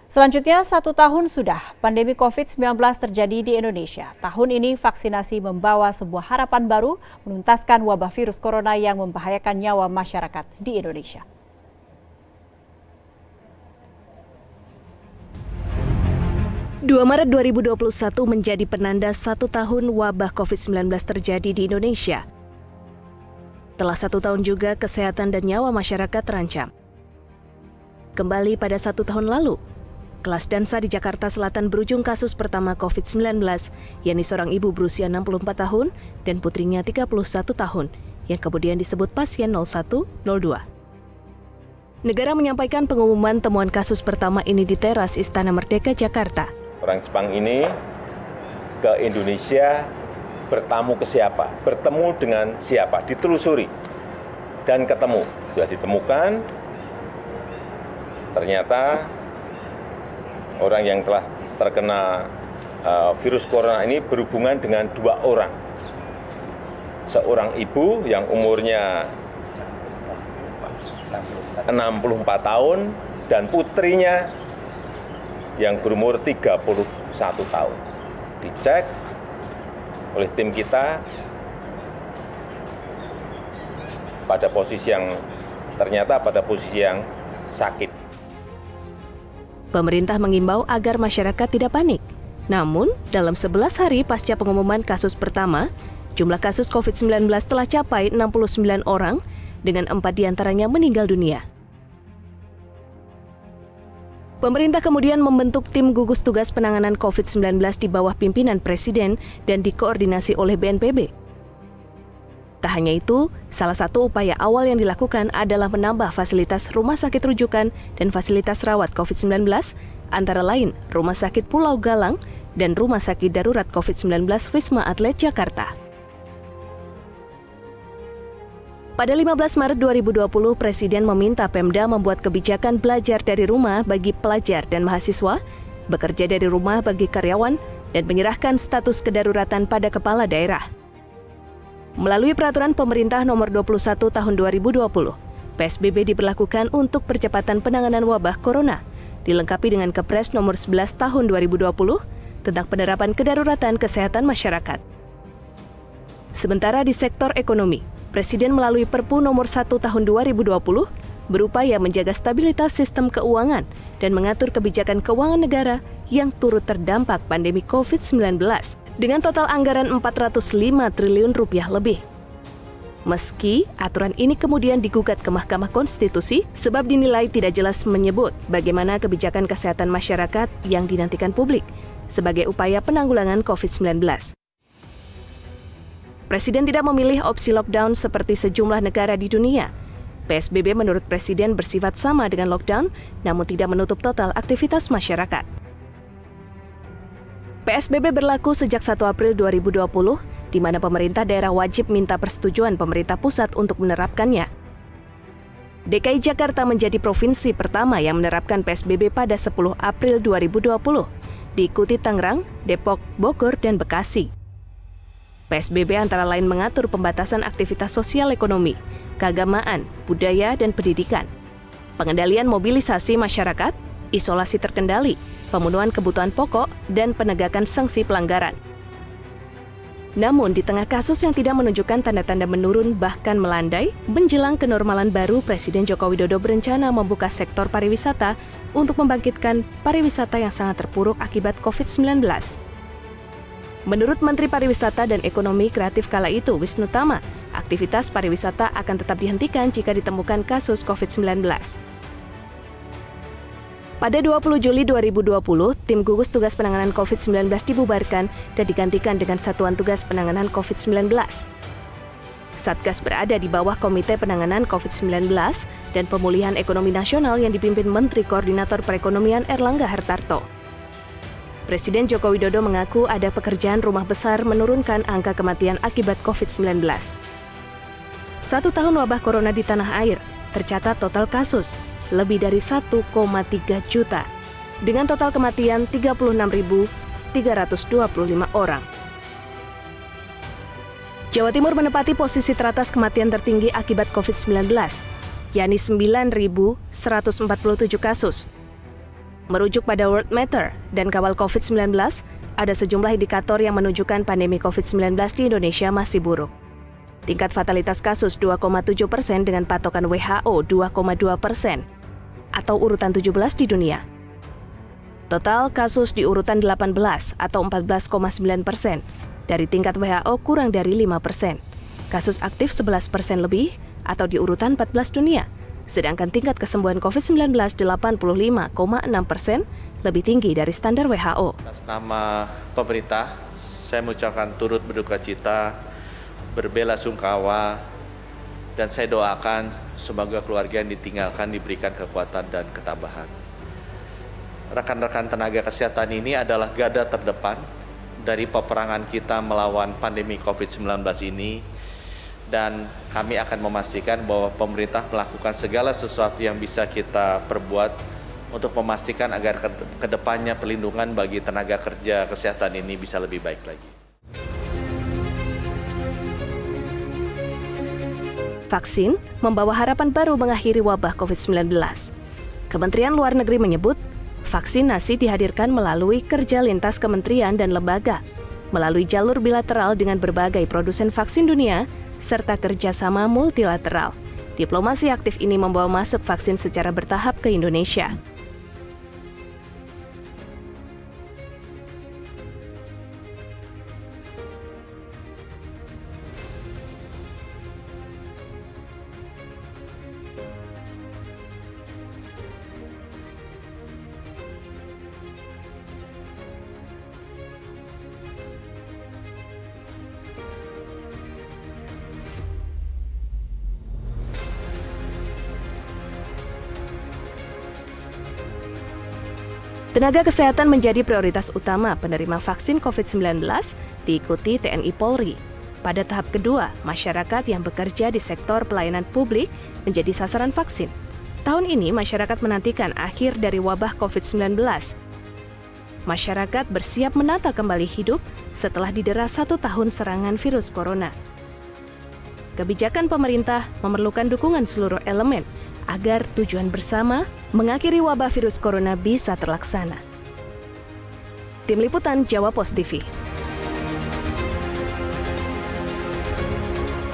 Selanjutnya, 1 tahun sudah pandemi COVID-19 terjadi di Indonesia. Tahun ini vaksinasi membawa sebuah harapan baru menuntaskan wabah virus corona yang membahayakan nyawa masyarakat di Indonesia. Maret 2021 menjadi penanda 1 tahun wabah COVID-19 terjadi di Indonesia. Telah 1 tahun juga kesehatan dan nyawa masyarakat terancam. Kembali pada 1 tahun lalu, kelas dansa di Jakarta Selatan berujung kasus pertama COVID-19, yakni seorang ibu berusia 64 tahun dan putrinya 31 tahun, yang kemudian disebut pasien 0102. Negara menyampaikan pengumuman temuan kasus pertama ini di teras Istana Merdeka, Jakarta. Orang Jepang ini ke Indonesia bertamu ke siapa, bertemu dengan siapa, ditelusuri dan ketemu. Sudah ditemukan, ternyata orang yang telah terkena virus corona ini berhubungan dengan 2 orang. Seorang ibu yang umurnya 64 tahun dan putrinya yang berumur 31 tahun. Dicek oleh tim kita pada posisi yang sakit. Pemerintah mengimbau agar masyarakat tidak panik. Namun, dalam 11 hari pasca pengumuman kasus pertama, jumlah kasus COVID-19 telah capai 69 orang, dengan 4 diantaranya meninggal dunia. Pemerintah kemudian membentuk tim gugus tugas penanganan COVID-19 di bawah pimpinan Presiden dan dikoordinasi oleh BNPB. Tak hanya itu, salah satu upaya awal yang dilakukan adalah menambah fasilitas rumah sakit rujukan dan fasilitas rawat COVID-19, antara lain Rumah Sakit Pulau Galang dan Rumah Sakit Darurat COVID-19 Wisma Atlet Jakarta. Pada 15 Maret 2020, Presiden meminta Pemda membuat kebijakan belajar dari rumah bagi pelajar dan mahasiswa, bekerja dari rumah bagi karyawan, dan menyerahkan status kedaruratan pada kepala daerah. Melalui peraturan pemerintah nomor 21 tahun 2020, PSBB diberlakukan untuk percepatan penanganan wabah corona, dilengkapi dengan Kepres nomor 11 tahun 2020 tentang penerapan kedaruratan kesehatan masyarakat. Sementara di sektor ekonomi, Presiden melalui Perpu nomor 1 tahun 2020 berupaya menjaga stabilitas sistem keuangan dan mengatur kebijakan keuangan negara yang turut terdampak pandemi COVID-19 dengan total anggaran 405 triliun rupiah lebih. Meski aturan ini kemudian digugat ke Mahkamah Konstitusi sebab dinilai tidak jelas menyebut bagaimana kebijakan kesehatan masyarakat yang dinantikan publik sebagai upaya penanggulangan COVID-19. Presiden tidak memilih opsi lockdown seperti sejumlah negara di dunia. PSBB menurut Presiden bersifat sama dengan lockdown, namun tidak menutup total aktivitas masyarakat. PSBB berlaku sejak 1 April 2020, di mana pemerintah daerah wajib minta persetujuan pemerintah pusat untuk menerapkannya. DKI Jakarta menjadi provinsi pertama yang menerapkan PSBB pada 10 April 2020, diikuti Tangerang, Depok, Bogor, dan Bekasi. PSBB antara lain mengatur pembatasan aktivitas sosial ekonomi, keagamaan, budaya, dan pendidikan, pengendalian mobilisasi masyarakat, isolasi terkendali, pemenuhan kebutuhan pokok, dan penegakan sanksi pelanggaran. Namun, di tengah kasus yang tidak menunjukkan tanda-tanda menurun bahkan melandai, menjelang kenormalan baru, Presiden Joko Widodo berencana membuka sektor pariwisata untuk membangkitkan pariwisata yang sangat terpuruk akibat COVID-19. Menurut Menteri Pariwisata dan Ekonomi Kreatif kala itu, Wisnu Tama, aktivitas pariwisata akan tetap dihentikan jika ditemukan kasus COVID-19. Pada 20 Juli 2020, tim gugus tugas penanganan COVID-19 dibubarkan dan digantikan dengan Satuan Tugas Penanganan COVID-19. Satgas berada di bawah Komite Penanganan COVID-19 dan Pemulihan Ekonomi Nasional yang dipimpin Menteri Koordinator Perekonomian Erlangga Hartarto. Presiden Joko Widodo mengaku ada pekerjaan rumah besar menurunkan angka kematian akibat COVID-19. 1 tahun wabah corona di tanah air, tercatat total kasus lebih dari 1,3 juta, dengan total kematian 36.325 orang. Jawa Timur menempati posisi teratas kematian tertinggi akibat COVID-19, yakni 9.147 kasus. Merujuk pada Worldmeter dan Kawal COVID-19, ada sejumlah indikator yang menunjukkan pandemi COVID-19 di Indonesia masih buruk. Tingkat fatalitas kasus 2,7% dengan patokan WHO 2,2%, atau urutan 17 di dunia. Total kasus di urutan 18 atau 14,9%, dari tingkat WHO kurang dari 5%. Kasus aktif 11% lebih atau di urutan 14 dunia, sedangkan tingkat kesembuhan COVID-19 85,6%, lebih tinggi dari standar WHO. Atas nama pemerintah, saya mengucapkan turut berduka cita, berbelasungkawa, dan saya doakan semoga keluarga yang ditinggalkan diberikan kekuatan dan ketabahan. Rekan-rekan tenaga kesehatan ini adalah garda terdepan dari peperangan kita melawan pandemi COVID-19 ini, dan kami akan memastikan bahwa pemerintah melakukan segala sesuatu yang bisa kita perbuat untuk memastikan agar kedepannya perlindungan bagi tenaga kerja kesehatan ini bisa lebih baik lagi. Vaksin membawa harapan baru mengakhiri wabah COVID-19. Kementerian Luar Negeri menyebut, vaksinasi dihadirkan melalui kerja lintas kementerian dan lembaga, melalui jalur bilateral dengan berbagai produsen vaksin dunia, serta kerjasama multilateral. Diplomasi aktif ini membawa masuk vaksin secara bertahap ke Indonesia. Tenaga kesehatan menjadi prioritas utama penerima vaksin COVID-19, diikuti TNI Polri. Pada tahap kedua, masyarakat yang bekerja di sektor pelayanan publik menjadi sasaran vaksin. Tahun ini, masyarakat menantikan akhir dari wabah COVID-19. Masyarakat bersiap menata kembali hidup setelah didera 1 tahun serangan virus corona. Kebijakan pemerintah memerlukan dukungan seluruh elemen agar tujuan bersama mengakhiri wabah virus corona bisa terlaksana. Tim Liputan Jawa Post TV.